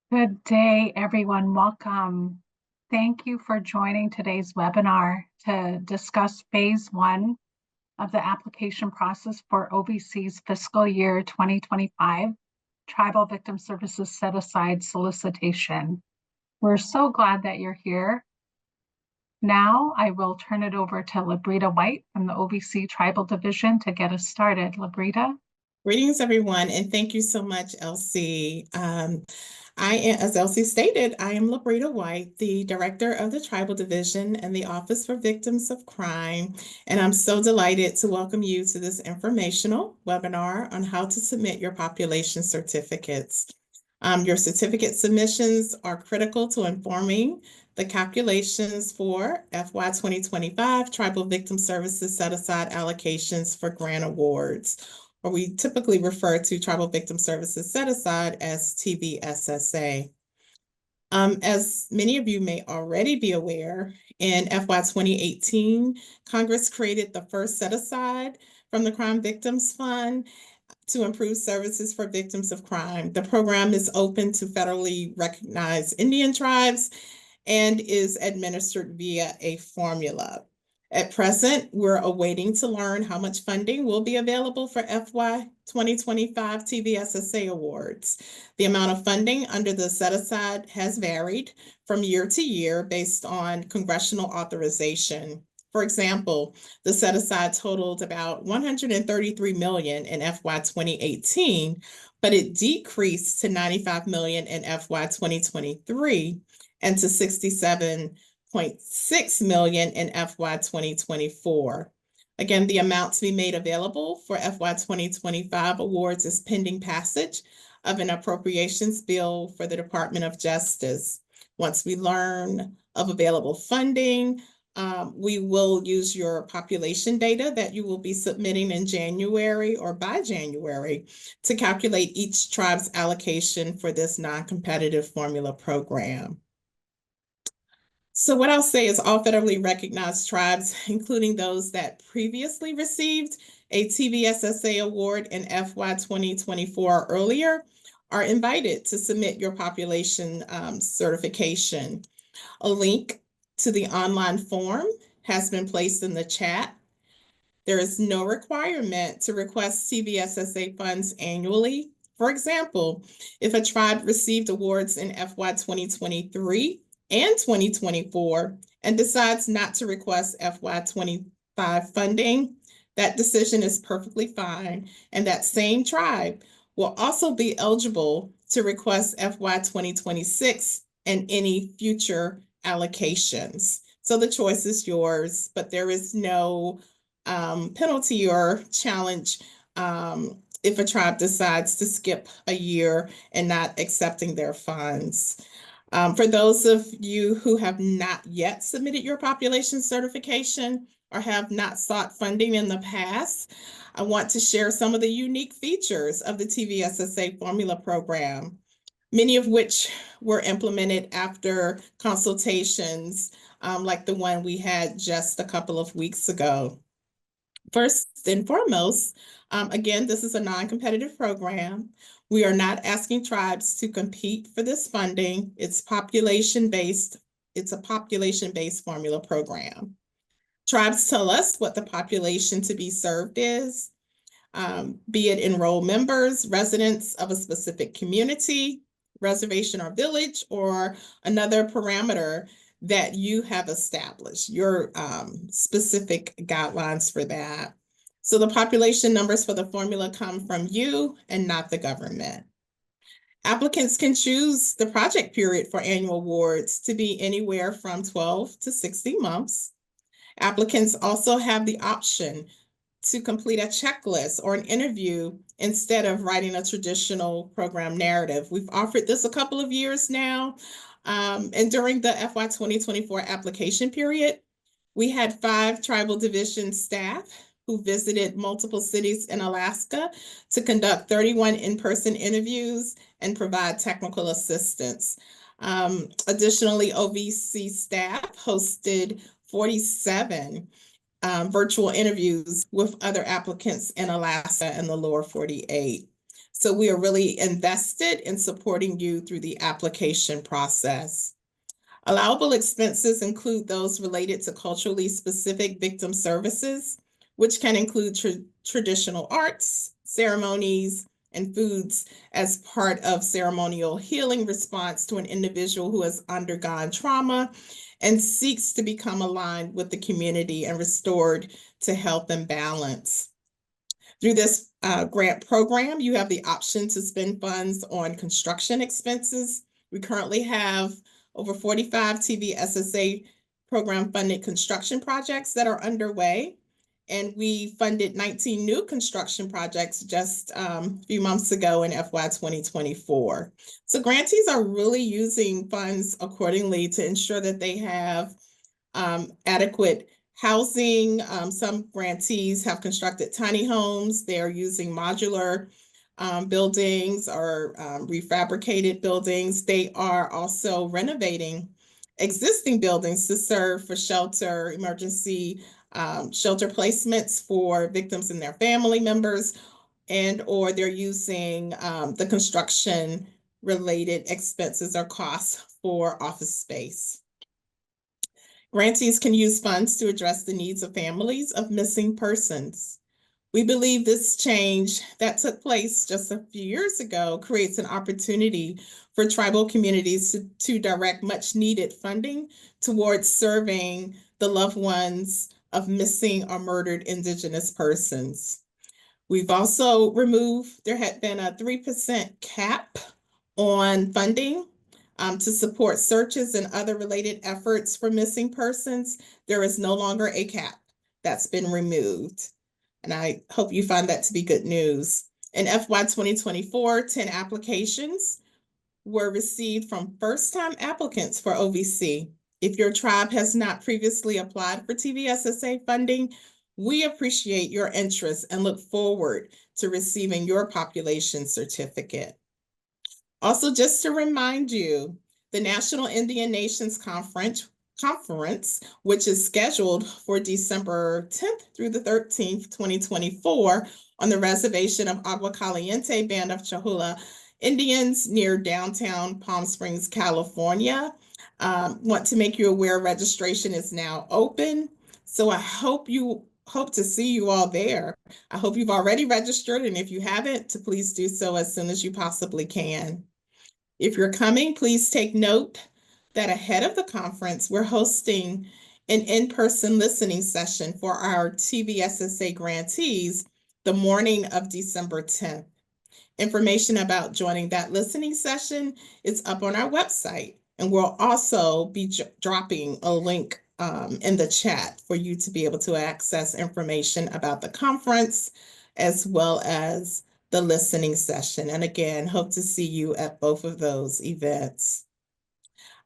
Good day, everyone. Welcome. Thank you for joining today's webinar to discuss phase one of the application process for OVC's fiscal year 2025 Tribal Victim Services Set Aside solicitation. We're so glad that you're here. Now I will turn it over to Labrita White from the OVC Tribal Division to get us started. Labrita? Greetings, everyone, and thank you so much, Elsie. As Elsie stated, I am Labrita White, the Director of the Tribal Division and the Office for Victims of Crime, and I'm so delighted to welcome you to this informational webinar on how to submit your population certificates. Your certificate submissions are critical to informing the calculations for FY 2025 Tribal Victim Services Set-Aside allocations for grant awards, or we typically refer to Tribal Victim Services Set-Aside as TVSSA. As many of you may already be aware, in FY 2018, Congress created the first set-aside from the Crime Victims Fund to improve services for victims of crime. The program is open to federally recognized Indian tribes and is administered via a formula. At present, we're awaiting to learn how much funding will be available for FY 2025 TVSSA awards. The amount of funding under the set-aside has varied from year to year based on congressional authorization. For example, the set-aside totaled about $133 million in FY 2018, but it decreased to $95 million in FY 2023 and to $67.6 million in FY 2024. Again, the amount to be made available for FY 2025 awards is pending passage of an appropriations bill for the Department of Justice. Once we learn of available funding, we will use your population data that you will be submitting in January or by January to calculate each tribe's allocation for this non-competitive formula program. So what I'll say is all federally recognized tribes, including those that previously received a TVSSA award in FY 2024 or earlier, are invited to submit your population certification. A link to the online form has been placed in the chat. There is no requirement to request TVSSA funds annually. For example, if a tribe received awards in FY 2023 and 2024 and decides not to request FY 25 funding, that decision is perfectly fine, and that same tribe will also be eligible to request FY 2026 and any future allocations. So the choice is yours, but there is no penalty or challenge if a tribe decides to skip a year and not accepting their funds. For those of you who have not yet submitted your population certification or have not sought funding in the past, I want to share some of the unique features of the TVSSA formula program, many of which were implemented after consultations like the one we had just a couple of weeks ago. First and foremost, again, this is a non-competitive program. We are not asking tribes to compete for this funding. It's population-based. It's a population-based formula program. Tribes tell us what the population to be served is, be it enrolled members, residents of a specific community, reservation or village, or another parameter that you have established, your specific guidelines for that. So the population numbers for the formula come from you and not the government. Applicants can choose the project period for annual awards to be anywhere from 12 to 60 months. Applicants also have the option to complete a checklist or an interview instead of writing a traditional program narrative. We've offered this a couple of years now. And during the FY 2024 application period, we had 5 tribal division staff who visited multiple cities in Alaska to conduct 31 in-person interviews and provide technical assistance. Additionally, OVC staff hosted 47 virtual interviews with other applicants in Alaska and the lower 48. So we are really invested in supporting you through the application process. Allowable expenses include those related to culturally specific victim services, which can include traditional arts, ceremonies, and foods as part of ceremonial healing response to an individual who has undergone trauma and seeks to become aligned with the community and restored to health and balance. Through this grant program, you have the option to spend funds on construction expenses. We currently have over 45 TVSSA program funded construction projects that are underway. And we funded 19 new construction projects just a few months ago in FY 2024. So grantees are really using funds accordingly to ensure that they have adequate housing. Some grantees have constructed tiny homes. They're using modular buildings or refabricated buildings. They are also renovating existing buildings to serve for shelter, emergency shelter placements for victims and their family members, and or they're using the construction related expenses or costs for office space. Grantees can use funds to address the needs of families of missing persons. We believe this change that took place just a few years ago creates an opportunity for tribal communities to direct much needed funding towards serving the loved ones of missing or murdered Indigenous persons. We've also removed, there had been a 3% cap on funding to support searches and other related efforts for missing persons. There is no longer a cap. That's been removed. And I hope you find that to be good news. In FY 2024, 10 applications were received from first-time applicants for OVC. If your tribe has not previously applied for TVSSA funding, we appreciate your interest and look forward to receiving your population certificate. Also, just to remind you, the National Indian Nations Conference, which is scheduled for December 10th through the 13th, 2024, on the reservation of Agua Caliente Band of Cholula Indians near downtown Palm Springs, California. Want to make you aware registration is now open. So I hope to see you all there. I hope you've already registered, and if you haven't, to please do so as soon as you possibly can. If you're coming, please take note that ahead of the conference, we're hosting an in-person listening session for our TVSSA grantees the morning of December 10th. Information about joining that listening session is up on our website, and we'll also be dropping a link in the chat for you to be able to access information about the conference as well as the listening session. And again, hope to see you at both of those events.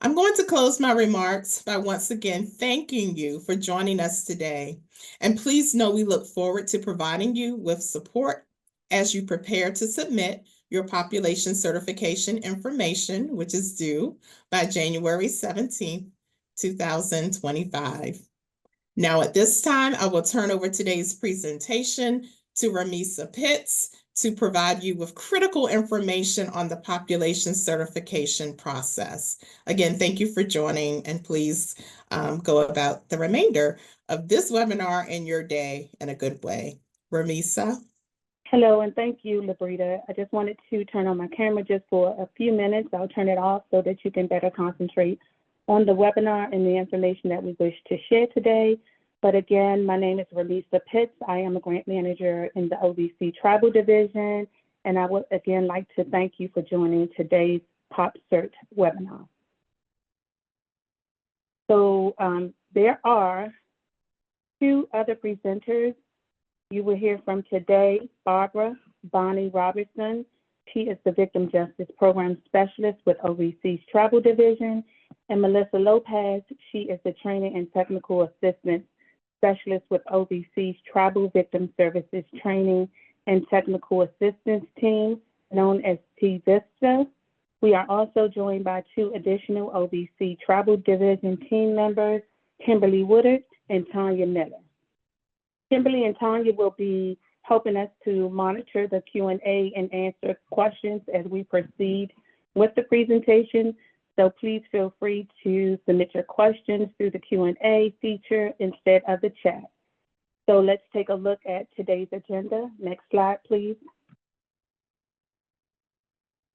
I'm going to close my remarks by once again thanking you for joining us today. And please know we look forward to providing you with support as you prepare to submit your population certification information, which is due by January 17th, 2025. Now, at this time, I will turn over today's presentation to Ramisa Pitts to provide you with critical information on the population certification process. Again, thank you for joining, and please go about the remainder of this webinar in your day in a good way. Ramisa. Hello, and thank you, Labrita. I just wanted to turn on my camera just for a few minutes. I'll turn it off so that you can better concentrate on the webinar and the information that we wish to share today. But again, my name is Ramisa Pitts. I am a grant manager in the OVC Tribal Division, and I would again like to thank you for joining today's PopCert webinar. So there are two other presenters you will hear from today. Barbara Bonnie Robertson. She is the Victim Justice Program Specialist with OVC's Tribal Division. And Melissa Lopez, she is the Training and Technical Assistance Specialist with OVC's Tribal Victim Services Training and Technical Assistance Team, known as TVISTA. We are also joined by two additional OVC Tribal Division team members, Kimberly Woodard and Tanya Miller. Kimberly and Tanya will be helping us to monitor the Q&A and answer questions as we proceed with the presentation. So please feel free to submit your questions through the Q&A feature instead of the chat. So let's take a look at today's agenda. Next slide, please.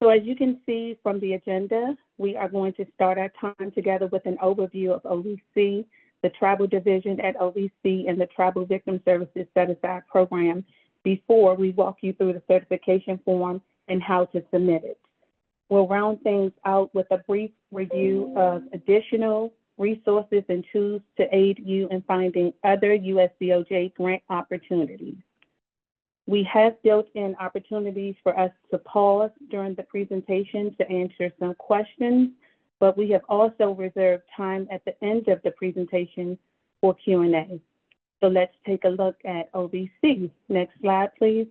So as you can see from the agenda, we are going to start our time together with an overview of OVC, the Tribal Division at OVC, and the Tribal Victim Services Set-Aside Program before we walk you through the certification form and how to submit it. We'll round things out with a brief review of additional resources and tools to aid you in finding other USDOJ grant opportunities. We have built-in opportunities for us to pause during the presentation to answer some questions, but we have also reserved time at the end of the presentation for Q&A. So let's take a look at OVC. Next slide, please.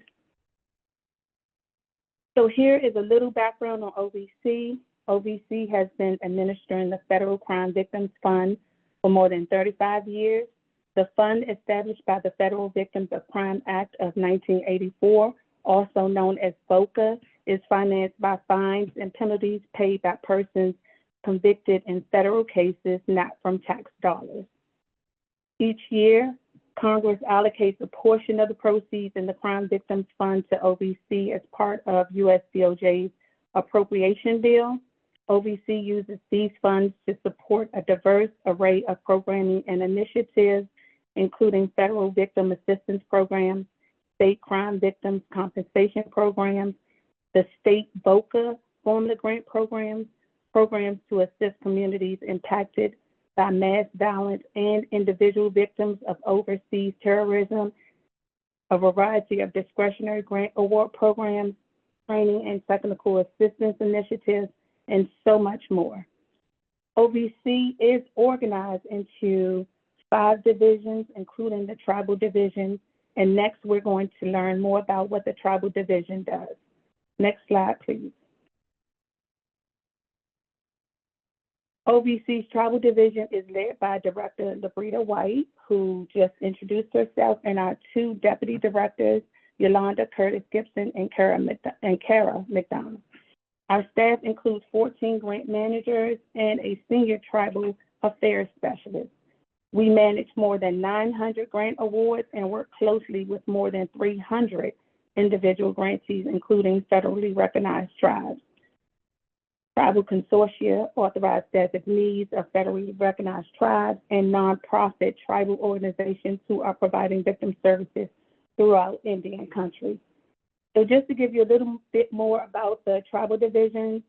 So here is a little background on OVC. OVC has been administering the Federal Crime Victims Fund for more than 35 years. The fund, established by the Federal Victims of Crime Act of 1984, also known as FOCA, is financed by fines and penalties paid by persons convicted in federal cases not from tax dollars. Each year, Congress allocates a portion of the proceeds in the Crime Victims Fund to OVC as part of USDOJ's appropriation bill. OVC uses these funds to support a diverse array of programming and initiatives, including federal victim assistance programs, state crime victims compensation programs, the state VOCA formula grant programs, programs to assist communities impacted by mass violence and individual victims of overseas terrorism, a variety of discretionary grant award programs, training and technical assistance initiatives, and so much more. OVC is organized into 5 divisions, including the Tribal Division, and next we're going to learn more about what the Tribal Division does. Next slide, please. OVC's Tribal Division is led by Director LaBrita White, who just introduced herself, and our 2 Deputy Directors, Yolanda Curtis Gibson and Kara McDonald. Our staff includes 14 grant managers and a senior tribal affairs specialist. We manage more than 900 grant awards and work closely with more than 300 individual grantees, including federally recognized tribes, tribal consortia, authorized designees of federally recognized tribes, and nonprofit tribal organizations who are providing victim services throughout Indian country. So just to give you a little bit more about the Tribal Division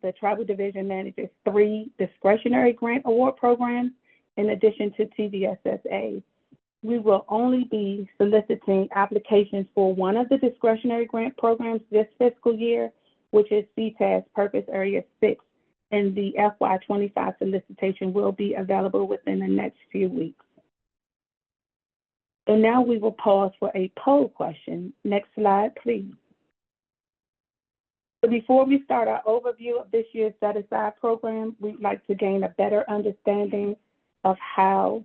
manages 3 discretionary grant award programs in addition to TVSSA. We will only be soliciting applications for one of the discretionary grant programs this fiscal year, which is CTAS Purpose Area 6, and the FY25 solicitation will be available within the next few weeks. So now we will pause for a poll question. Next slide, please. So before we start our overview of this year's set-aside program, we'd like to gain a better understanding of how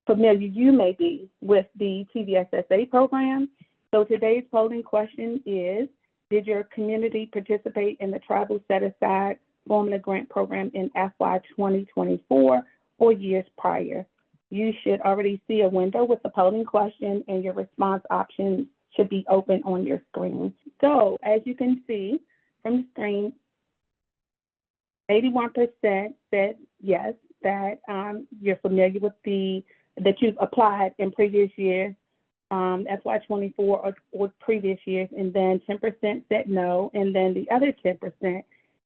familiar you may be with the TVSSA program. So today's polling question is, did your community participate in the Tribal Set-Aside Formula Grant Program in FY 2024 or years prior? You should already see a window with the polling question, and your response options should be open on your screen. So as you can see from the screen, 81% said yes, that you're familiar with that you've applied in previous years, FY24 or previous years, and then 10% said no, and then the other 10%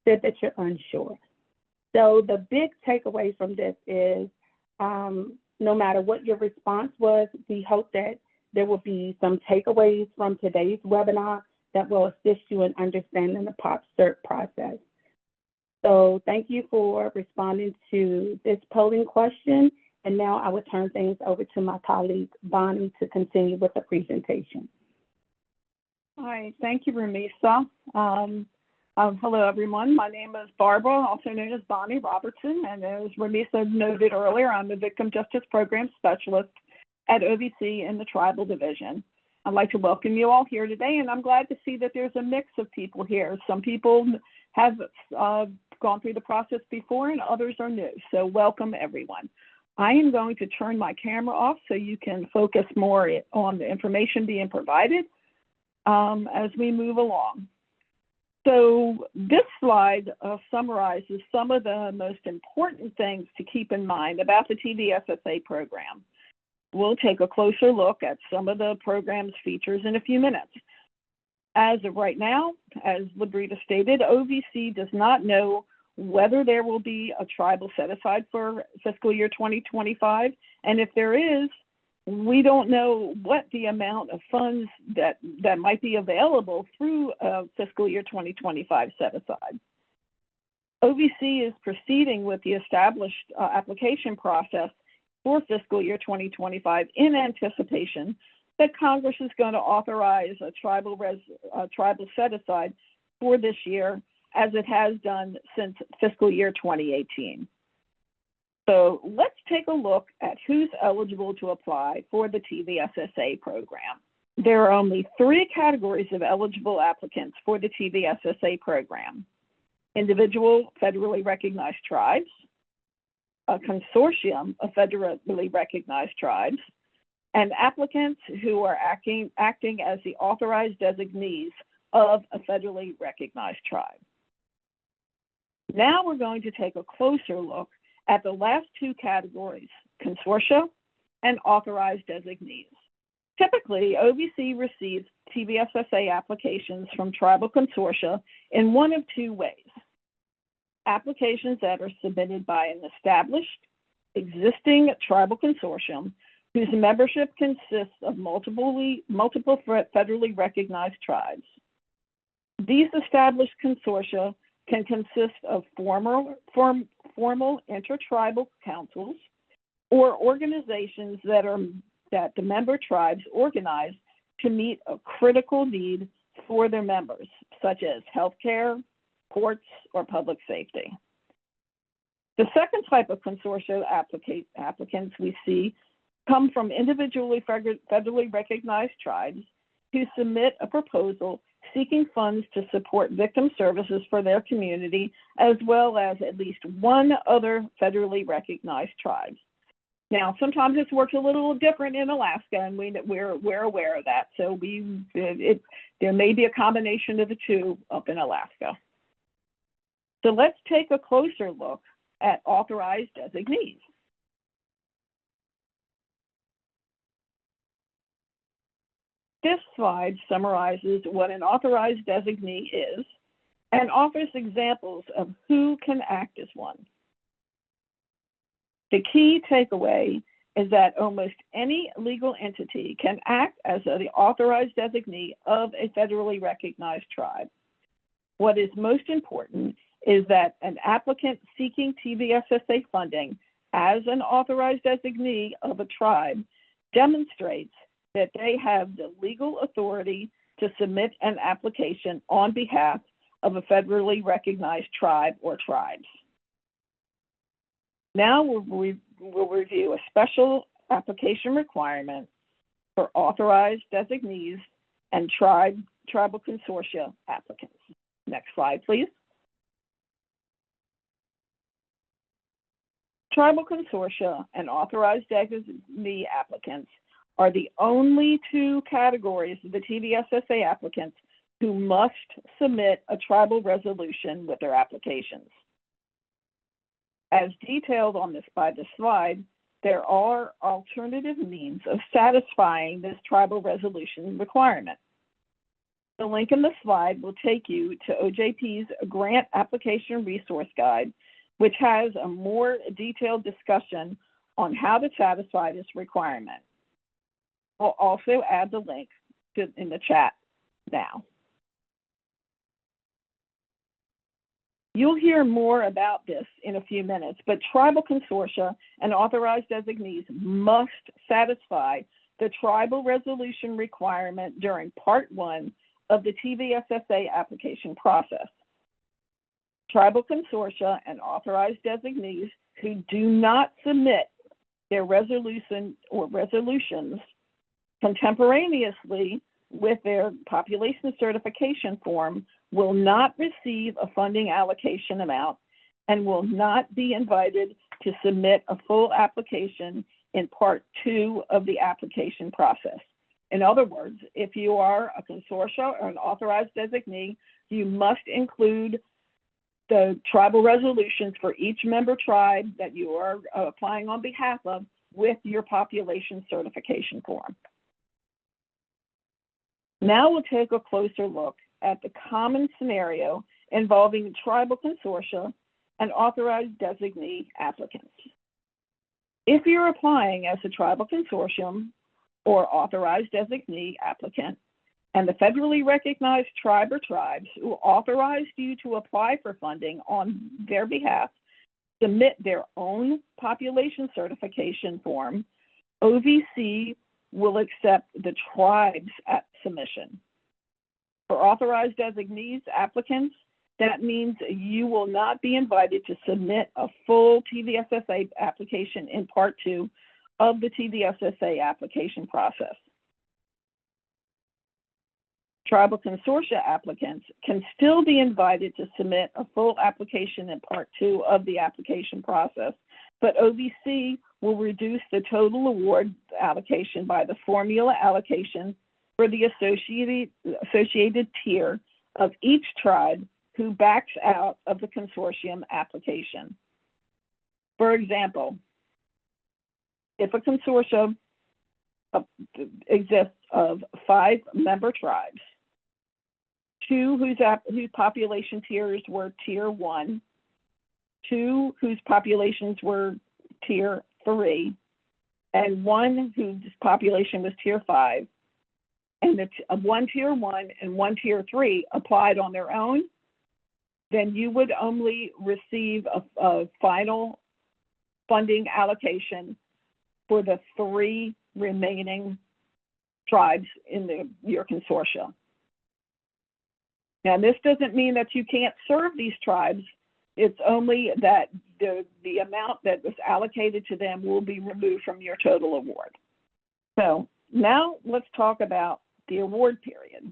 said that you're unsure. So the big takeaway from this is no matter what your response was, we hope that there will be some takeaways from today's webinar that will assist you in understanding the POP cert process. So thank you for responding to this polling question. And now I will turn things over to my colleague, Bonnie, to continue with the presentation. Hi, thank you, Ramisa. Hello, everyone. My name is Barbara, also known as Bonnie Robertson. And as Ramisa noted earlier, I'm the Victim Justice Program Specialist at OVC in the Tribal Division. I'd like to welcome you all here today, and I'm glad to see that there's a mix of people here. Some people have gone through the process before and others are new, so welcome everyone. I am going to turn my camera off so you can focus more on the information being provided as we move along. So this slide summarizes some of the most important things to keep in mind about the TVSSA program. We'll take a closer look at some of the program's features in a few minutes. As of right now, as Labrita stated, OVC does not know whether there will be a tribal set aside for fiscal year 2025. And if there is, we don't know what the amount of funds that might be available through fiscal year 2025 set aside. OVC is proceeding with the established application process for fiscal year 2025 in anticipation that Congress is going to authorize a tribal set aside for this year, as it has done since fiscal year 2018. So let's take a look at who's eligible to apply for the TVSSA program. There are only 3 categories of eligible applicants for the TVSSA program: individual federally recognized tribes, a consortium of federally recognized tribes, and applicants who are acting as the authorized designees of a federally recognized tribe. Now we're going to take a closer look at the last 2 categories, consortia and authorized designees. Typically, OVC receives TVSSA applications from tribal consortia in one of 2 ways. Applications that are submitted by an established, existing tribal consortium whose membership consists of multiple federally recognized tribes. These established consortia can consist of formal intertribal councils or organizations that the member tribes organize to meet a critical need for their members, such as healthcare, courts, or public safety. The second type of consortia applicants we see come from individually federally recognized tribes who submit a proposal seeking funds to support victim services for their community, as well as at least one other federally recognized tribe. Now, sometimes this works a little different in Alaska, and we're aware of that. So there may be a combination of the 2 up in Alaska. So let's take a closer look at authorized designees. This slide summarizes what an authorized designee is and offers examples of who can act as one. The key takeaway is that almost any legal entity can act as the authorized designee of a federally recognized tribe. What is most important is that an applicant seeking TVSSA funding as an authorized designee of a tribe demonstrates that they have the legal authority to submit an application on behalf of a federally recognized tribe or tribes. Now we'll review a special application requirement for authorized designees and tribal consortia applicants. Next slide, please. Tribal consortia and authorized designee applicants are the only 2 categories of the TVSSA applicants who must submit a tribal resolution with their applications. As detailed by this slide, there are alternative means of satisfying this tribal resolution requirement. The link in the slide will take you to OJP's Grant Application Resource Guide, which has a more detailed discussion on how to satisfy this requirement. We'll also add the link in the chat now. You'll hear more about this in a few minutes, but tribal consortia and authorized designees must satisfy the tribal resolution requirement during Part 1 of the TVSSA application process. Tribal consortia and authorized designees who do not submit their resolution or resolutions contemporaneously with their population certification form will not receive a funding allocation amount and will not be invited to submit a full application in Part 2 of the application process. In other words, if you are a consortia or an authorized designee, you must include the tribal resolutions for each member tribe that you are applying on behalf of with your population certification form. Now we'll take a closer look at the common scenario involving tribal consortia and authorized designee applicants. If you're applying as a tribal consortium or authorized designee applicant, and the federally recognized tribe or tribes who authorized you to apply for funding on their behalf submit their own population certification form, OVC will accept the tribe's submission. For authorized designees applicants, that means you will not be invited to submit a full TVSSA application in Part 2 of the TVSSA application process. Tribal consortia applicants can still be invited to submit a full application in Part 2 of the application process, but OVC will reduce the total award allocation by the formula allocation for the associated tier of each tribe who backs out of the consortium application. For example, if a consortium exists of 5 member tribes, 2 whose population tiers were Tier 1, 2 whose populations were Tier 3, and 1 whose population was Tier 5, and one Tier 1 and 1 Tier 3 applied on their own, then you would only receive a final funding allocation for the 3 remaining tribes in your consortia. Now, this doesn't mean that you can't serve these tribes. It's only that the amount that was allocated to them will be removed from your total award. So now let's talk about the award period.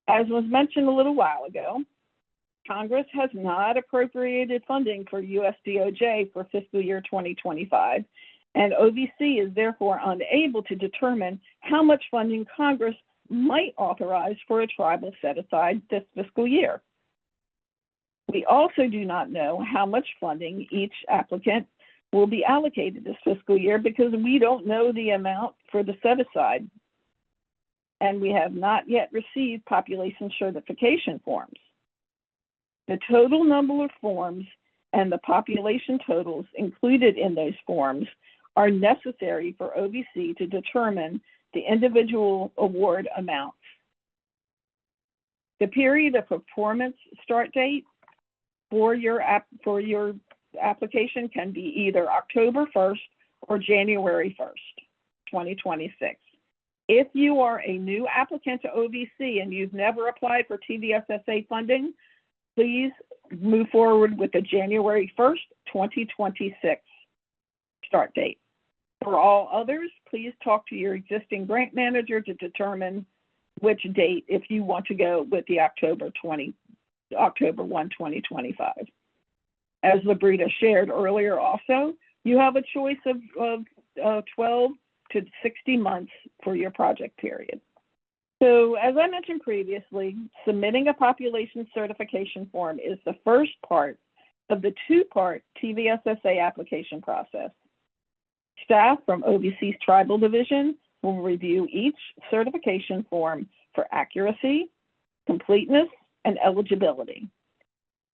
As was mentioned a little while ago, Congress has not appropriated funding for USDOJ for fiscal year 2025, and OVC is therefore unable to determine how much funding Congress might authorize for a tribal set-aside this fiscal year. We also do not know how much funding each applicant will be allocated this fiscal year because we don't know the amount for the set-aside, and we have not yet received population certification forms. The total number of forms and the population totals included in those forms are necessary for OVC to determine the individual award amounts. The period of performance start date for your application can be either October 1st or January 1st, 2026. If you are a new applicant to OVC and you've never applied for TVSSA funding, please move forward with the January 1st, 2026 start date. For all others, please talk to your existing grant manager to determine which date if you want to go with the October 1, 2025. As Labrita shared earlier also, you have a choice of 12 to 60 months for your project period. So as I mentioned previously, submitting a population certification form is the first part of the 2-part TVSSA application process. Staff from OVC's Tribal Division will review each certification form for accuracy, completeness, and eligibility.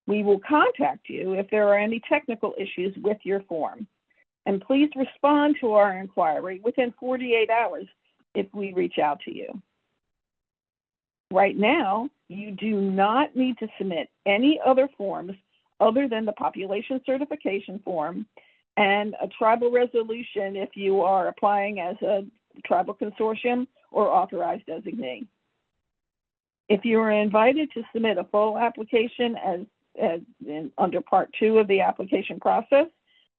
We will contact you if there are any technical issues with your form, and please respond to our inquiry within 48 hours if we reach out to you. Right now, you do not need to submit any other forms other than the population certification form and a tribal resolution if you are applying as a tribal consortium or authorized designee. If you are invited to submit a full application under Part 2 of the application process,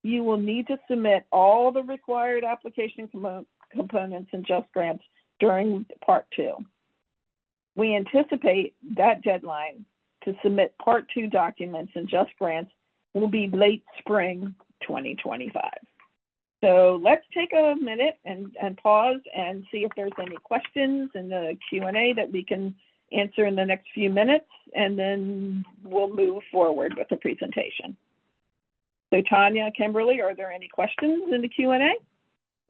you will need to submit all the required application components in Just Grants during Part 2. We anticipate that deadline to submit Part 2 documents in Just Grants will be late spring 2025. So let's take a minute and pause and see if there's any questions in the Q&A that we can answer in the next few minutes, and then we'll move forward with the presentation. So Tanya, Kimberly, are there any questions in the Q&A?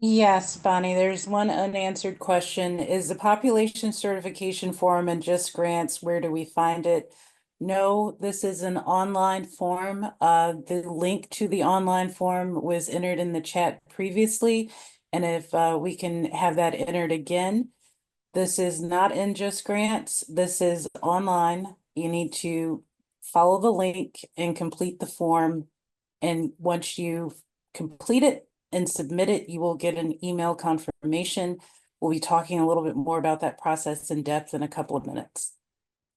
Yes, Bonnie, there's one unanswered question. Is the population certification form in Just Grants, where do we find it? No, this is an online form. The link to the online form was entered in the chat previously. And if we can have that entered again, this is not in Just Grants. This is online. You need to follow the link and complete the form. And once you complete it and submit it, you will get an email confirmation. We'll be talking a little bit more about that process in depth in a couple of minutes.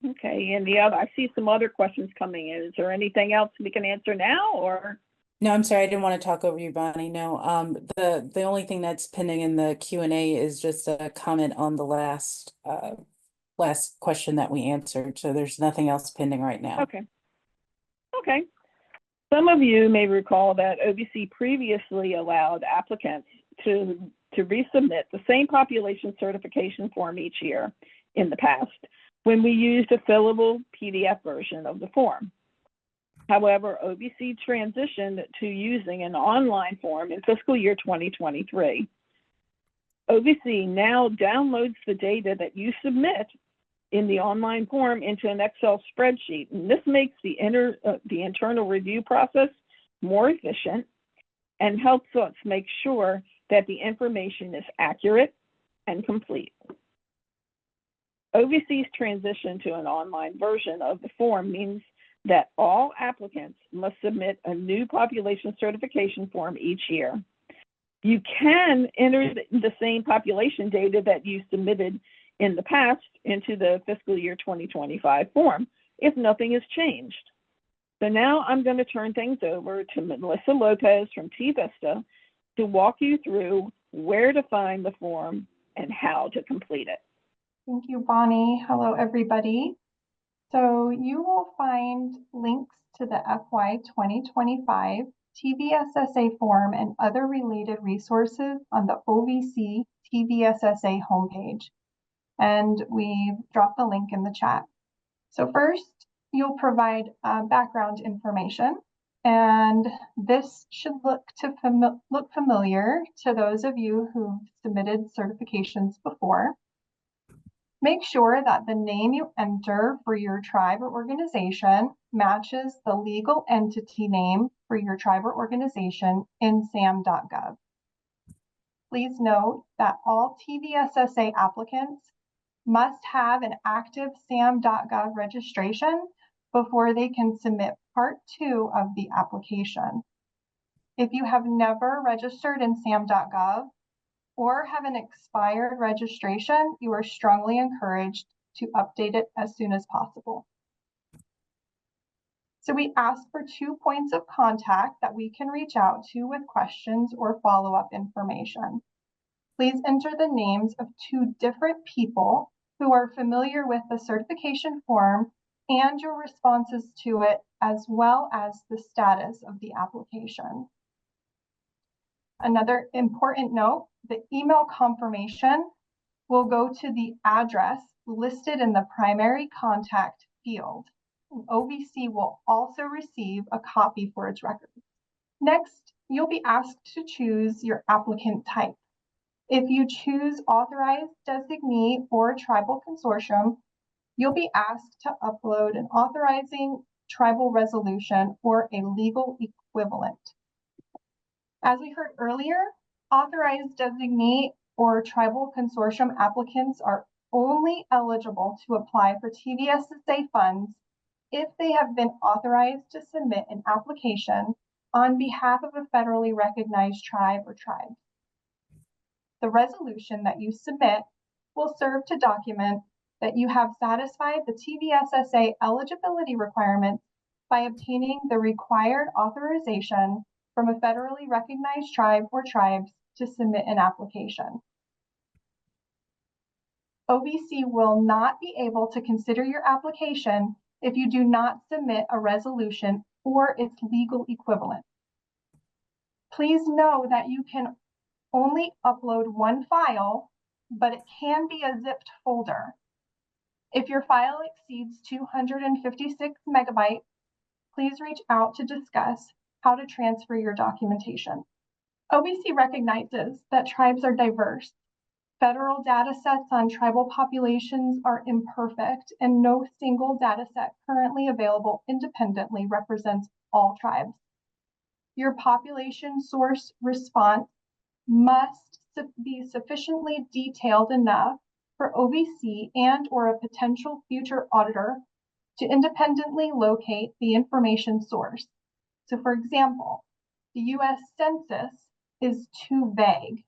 Okay, and I see some other questions coming in. Is there anything else we can answer now, or? No, I'm sorry, I didn't want to talk over you, Bonnie. No, the only thing that's pending in the Q&A is just a comment on the last question that we answered. So there's nothing else pending right now. Okay. Okay. Some of you may recall that OVC previously allowed applicants to resubmit the same population certification form each year in the past when we used a fillable PDF version of the form. However, OVC transitioned to using an online form in fiscal year 2023. OVC now downloads the data that you submit in the online form into an Excel spreadsheet, and this makes the internal review process more efficient and helps us make sure that the information is accurate and complete. OVC's transition to an online version of the form means that all applicants must submit a new population certification form each year. You can enter the same population data that you submitted in the past into the fiscal year 2025 form if nothing has changed. So now I'm going to turn things over to Melissa Lopez from T-Vista to walk you through where to find the form and how to complete it. Thank you, Bonnie. Hello, everybody. So you will find links to the FY 2025 TVSSA form and other related resources on the OVC TVSSA homepage. And we've dropped the link in the chat. So first, you'll provide background information. And this should look familiar to those of you who've submitted certifications before. Make sure that the name you enter for your tribe or organization matches the legal entity name for your tribe or organization in SAM.gov. Please note that all TVSSA applicants must have an active SAM.gov registration before they can submit Part 2 of the application. If you have never registered in SAM.gov, or have an expired registration, you are strongly encouraged to update it as soon as possible. So we ask for 2 points of contact that we can reach out to with questions or follow-up information. Please enter the names of 2 different people who are familiar with the certification form and your responses to it, as well as the status of the application. Another important note, the email confirmation will go to the address listed in the primary contact field. OVC will also receive a copy for its records. Next, you'll be asked to choose your applicant type. If you choose authorized designee or tribal consortium, you'll be asked to upload an authorizing tribal resolution or a legal equivalent. As we heard earlier, authorized designee or tribal consortium applicants are only eligible to apply for TVSSA funds if they have been authorized to submit an application on behalf of a federally recognized tribe or tribes. The resolution that you submit will serve to document that you have satisfied the TVSSA eligibility requirements by obtaining the required authorization from a federally recognized tribe or tribes to submit an application. OVC will not be able to consider your application if you do not submit a resolution or its legal equivalent. Please know that you can only upload one file, but it can be a zipped folder. If your file exceeds 256 megabytes, please reach out to discuss how to transfer your documentation. OVC recognizes that tribes are diverse. Federal data sets on tribal populations are imperfect, and no single data set currently available independently represents all tribes. Your population source response must be sufficiently detailed enough for OVC and/or a potential future auditor to independently locate the information source. So, for example, the US Census is too vague.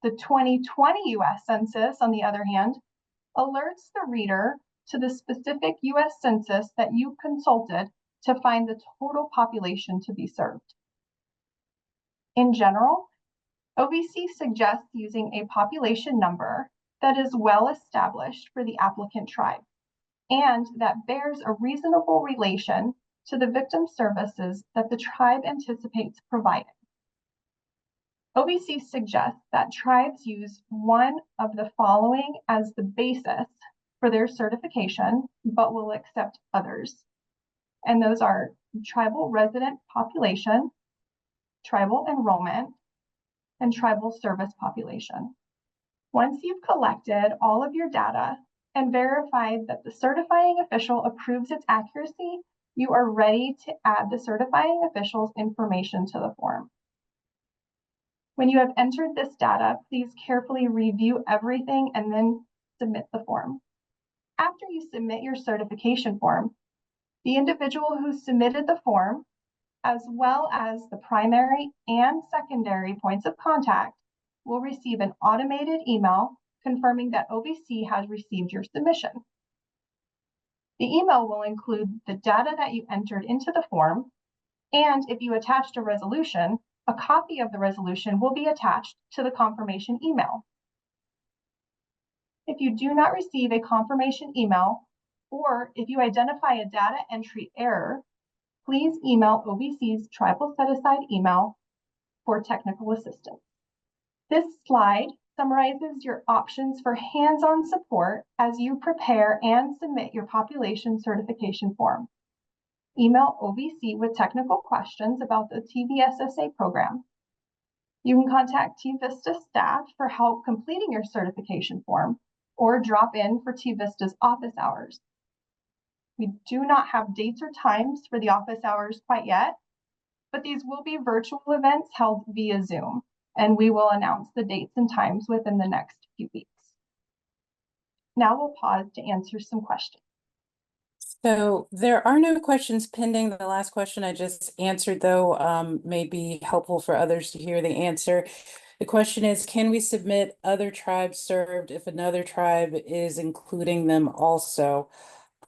The 2020 US Census, on the other hand, alerts the reader to the specific US Census that you consulted to find the total population to be served. In general, OVC suggests using a population number that is well established for the applicant tribe and that bears a reasonable relation to the victim services that the tribe anticipates providing. OVC suggests that tribes use one of the following as the basis for their certification, but will accept others. And those are tribal resident population, tribal enrollment, and tribal service population. Once you've collected all of your data and verified that the certifying official approves its accuracy, you are ready to add the certifying official's information to the form. When you have entered this data, please carefully review everything and then submit the form. After you submit your certification form, the individual who submitted the form, as well as the primary and secondary points of contact, will receive an automated email confirming that OVC has received your submission. The email will include the data that you entered into the form, and if you attached a resolution, a copy of the resolution will be attached to the confirmation email. If you do not receive a confirmation email, or if you identify a data entry error, please email OVC's Tribal Set-Aside email for technical assistance. This slide summarizes your options for hands-on support as you prepare and submit your population certification form. Email OVC with technical questions about the TVSSA program. You can contact TVISTA staff for help completing your certification form or drop in for TVISTA's office hours. We do not have dates or times for the office hours quite yet, but these will be virtual events held via Zoom, and we will announce the dates and times within the next few weeks. Now we'll pause to answer some questions. So there are no questions pending. The last question I just answered, though, may be helpful for others to hear the answer. The question is, can we submit other tribes served if another tribe is including them also?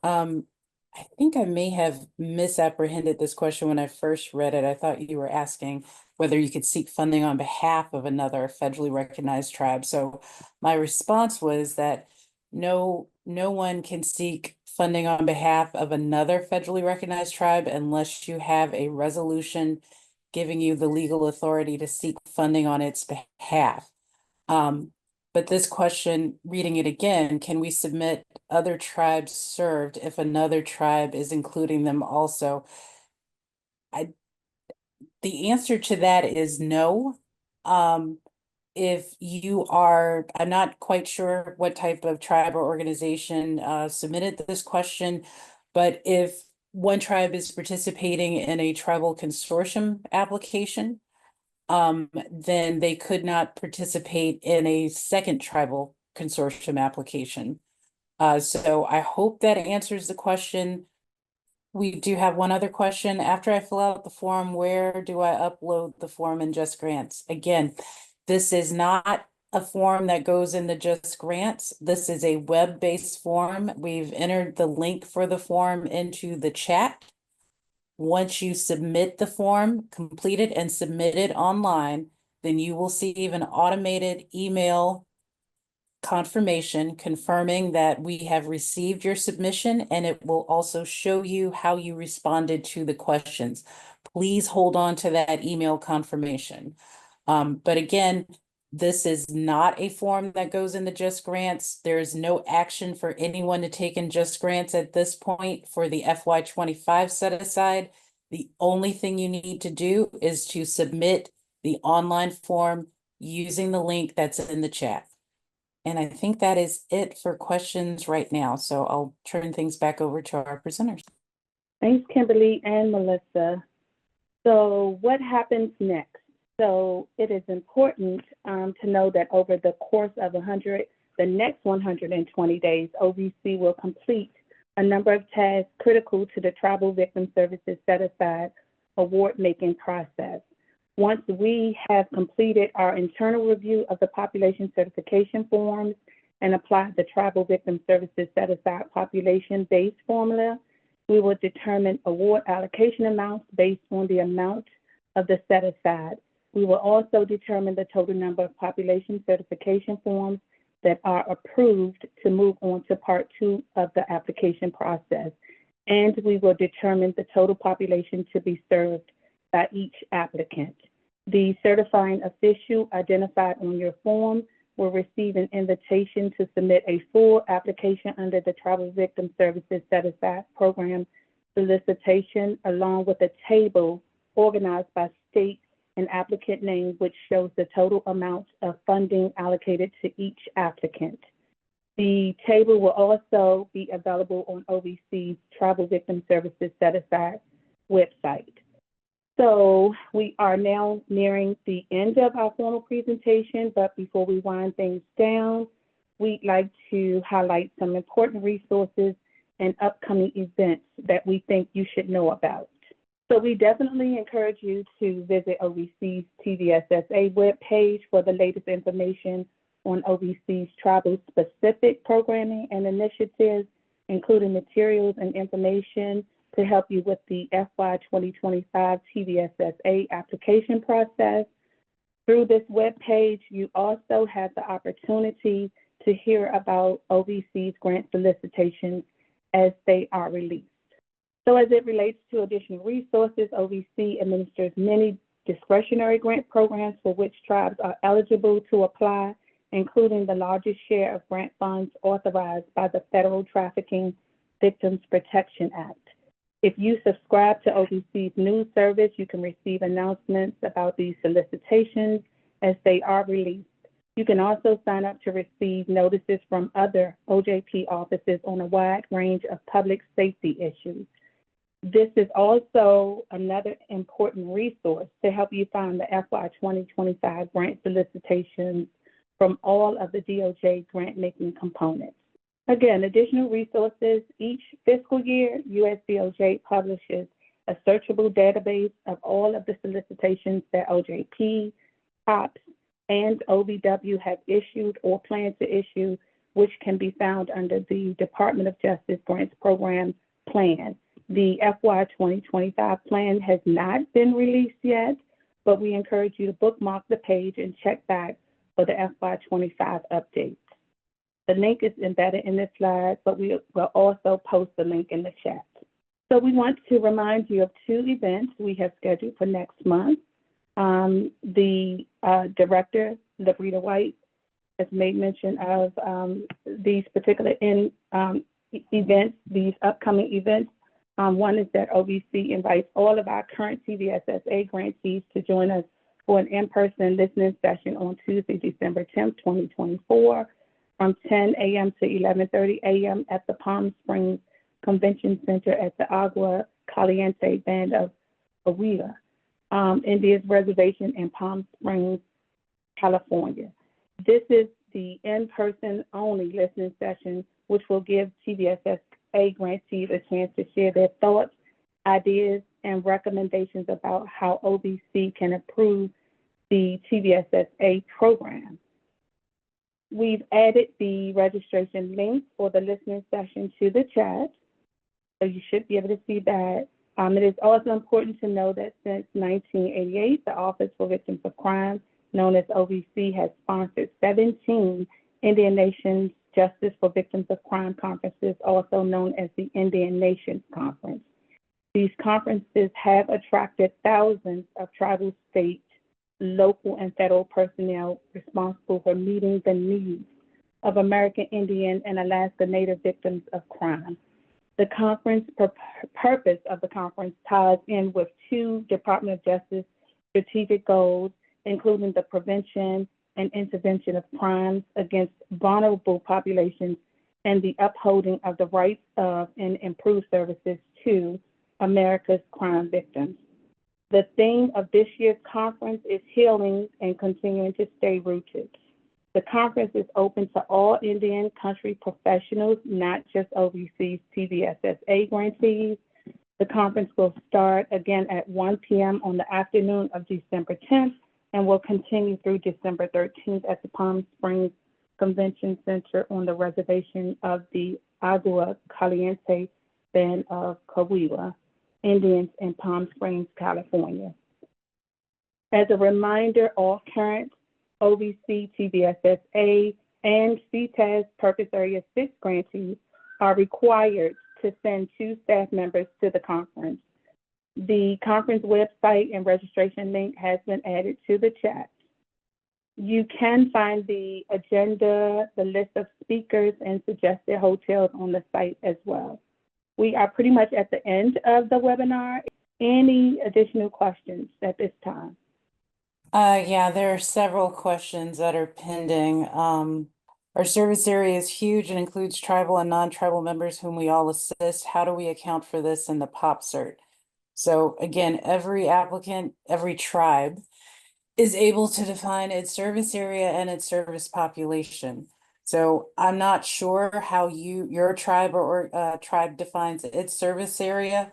I think I may have misapprehended this question when I first read it. I thought you were asking whether you could seek funding on behalf of another federally recognized tribe. So my response was that no one can seek funding on behalf of another federally recognized tribe unless you have a resolution giving you the legal authority to seek funding on its behalf. But this question, reading it again, can we submit other tribes served if another tribe is including them also? The answer to that is no. If you are, I'm not quite sure what type of tribe or organization submitted this question, but if one tribe is participating in a tribal consortium application, then they could not participate in a second tribal consortium application. So I hope that answers the question. We do have one other question. After I fill out the form, where do I upload the form in Just Grants? Again, this is not a form that goes in the Just Grants. This is a web-based form. We've entered the link for the form into the chat. Once you submit the form, complete it and submit it online, then you will receive an automated email confirmation confirming that we have received your submission, and it will also show you how you responded to the questions. Please hold on to that email confirmation. But again, this is not a form that goes in the Just Grants. There is no action for anyone to take in Just Grants at this point for the FY25 set aside. The only thing you need to do is to submit the online form using the link that's in the chat. And I think that is it for questions right now. So I'll turn things back over to our presenters. Thanks, Kimberly and Melissa. So what happens next? So it is important to know that over the course of the next 120 days, OVC will complete a number of tasks critical to the Tribal Victim Services Set-Aside award-making process. Once we have completed our internal review of the population certification forms and applied the Tribal Victim Services Set-Aside population-based formula, we will determine award allocation amounts based on the amount of the set-aside. We will also determine the total number of population certification forms that are approved to move on to part 2 of the application process. And we will determine the total population to be served by each applicant. The certifying official identified on your form will receive an invitation to submit a full application under the Tribal Victim Services Set-Aside Program solicitation, along with a table organized by state and applicant name, which shows the total amount of funding allocated to each applicant. The table will also be available on OVC's Tribal Victim Services Set-Aside website. So we are now nearing the end of our formal presentation, but before we wind things down, we'd like to highlight some important resources and upcoming events that we think you should know about. So we definitely encourage you to visit OVC's TVSSA webpage for the latest information on OVC's tribal-specific programming and initiatives, including materials and information to help you with the FY 2025 TVSSA application process. Through this webpage, you also have the opportunity to hear about OVC's grant solicitations as they are released. So as it relates to additional resources, OVC administers many discretionary grant programs for which tribes are eligible to apply, including the largest share of grant funds authorized by the Federal Trafficking Victims Protection Act. If you subscribe to OVC's news service, you can receive announcements about these solicitations as they are released. You can also sign up to receive notices from other OJP offices on a wide range of public safety issues. This is also another important resource to help you find the FY 2025 grant solicitations from all of the DOJ grant-making components. Again, additional resources. Each fiscal year, USDOJ publishes a searchable database of all of the solicitations that OJP, COPS, and OVW have issued or plan to issue, which can be found under the Department of Justice Grants Program Plan. The FY 2025 plan has not been released yet, but we encourage you to bookmark the page and check back for the FY 25 updates. The link is embedded in this slide, but we will also post the link in the chat. So we want to remind you of 2 events we have scheduled for next month. The director, Labrita White, has made mention of these particular events, these upcoming events. One is that OVC invites all of our current TVSSA grantees to join us for an in-person listening session on Tuesday, December 10th, 2024, from 10 a.m. to 11:30 a.m. at the Palm Springs Convention Center at the Agua Caliente Band of Awila, India's reservation in Palm Springs, California. This is the in-person only listening session, which will give TVSSA grantees a chance to share their thoughts, ideas, and recommendations about how OVC can improve the TVSSA program. We've added the registration link for the listening session to the chat, so you should be able to see that. It is also important to know that since 1988, the Office for Victims of Crime, known as OVC, has sponsored 17 Indian Nations Justice for Victims of Crime conferences, also known as the Indian Nations Conference. These conferences have attracted thousands of tribal, state, local, and federal personnel responsible for meeting the needs of American Indian and Alaska Native victims of crime. The conference purpose of the conference ties in with two Department of Justice strategic goals, including the prevention and intervention of crimes against vulnerable populations and the upholding of the rights of and improved services to America's crime victims. The theme of this year's conference is healing and continuing to stay rooted. The conference is open to all Indian country professionals, not just OVC's TVSSA grantees. The conference will start again at 1 p.m. on the afternoon of December 10th and will continue through December 13th at the Palm Springs Convention Center on the reservation of the Agua Caliente Band of Coahuila Indians in Palm Springs, California. As a reminder, all current OVC, TVSSA, and CTAS Purpose Area 6 grantees are required to send 2 staff members to the conference. The conference website and registration link has been added to the chat. You can find the agenda, the list of speakers, and suggested hotels on the site as well. We are pretty much at the end of the webinar. Any additional questions at this time? Yeah, there are several questions that are pending. Our service area is huge and includes tribal and non-tribal members whom we all assist. How do we account for this in the POP cert? So again, every applicant, every tribe is able to define its service area and its service population. So I'm not sure how your tribe or tribe defines its service area.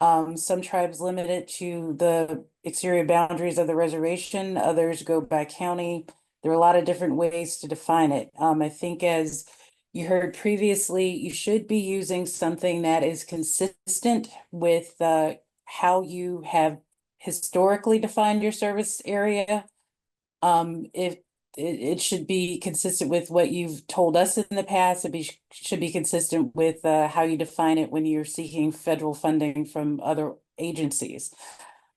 Some tribes limit it to the exterior boundaries of the reservation, others go by county. There are a lot of different ways to define it. I think as you heard previously, you should be using something that is consistent with how you have historically defined your service area. If it should be consistent with what you've told us in the past. It should be consistent with how you define it when you're seeking federal funding from other agencies.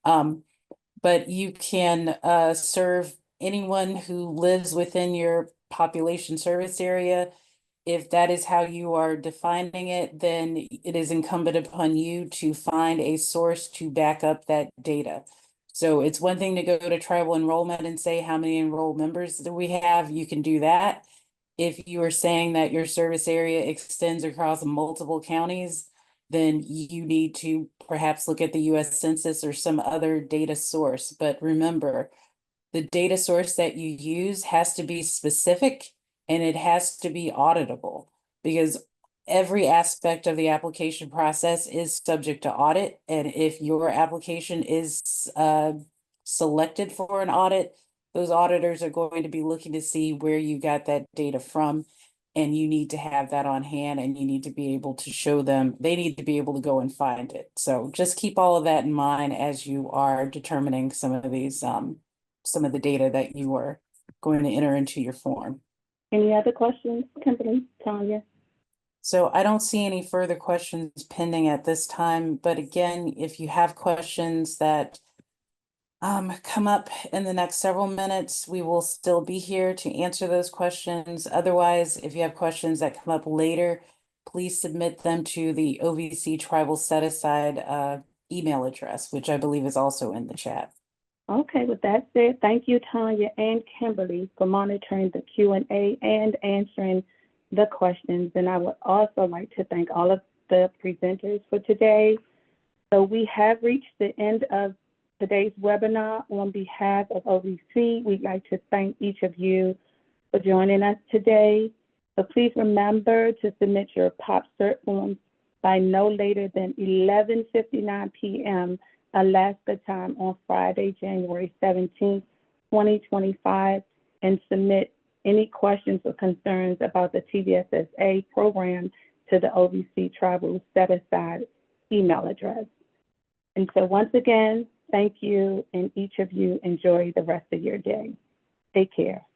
But you can serve anyone who lives within your population service area. If that is how you are defining it, then it is incumbent upon you to find a source to back up that data. So it's one thing to go to tribal enrollment and say, how many enrolled members do we have? You can do that. If you are saying that your service area extends across multiple counties, then you need to perhaps look at the US Census or some other data source. But remember, the data source that you use has to be specific and it has to be auditable, because every aspect of the application process is subject to audit. And if your application is selected for an audit, those auditors are going to be looking to see where you got that data from. And you need to have that on hand and you need to be able to show them, they need to be able to go and find it. So just keep all of that in mind as you are determining some of these, some of the data that you are going to enter into your form. Any other questions, Kimberly, Tanya? So I don't see any further questions pending at this time, but again, if you have questions that come up in the next several minutes, we will still be here to answer those questions. Otherwise, if you have questions that come up later, please submit them to the OVC Tribal Set Aside email address, which I believe is also in the chat. Okay, with that said, thank you, Tanya and Kimberly, for monitoring the Q&A and answering the questions. And I would also like to thank all of the presenters for today. So we have reached the end of today's webinar. On behalf of OVC, we'd like to thank each of you for joining us today. So please remember to submit your POP cert forms by no later than 11:59 p.m. Alaska time on Friday, January 17th, 2025, and submit any questions or concerns about the TVSSA program to the OVC Tribal Set Aside email address. And so once again, thank you, and each of you enjoy the rest of your day. Take care.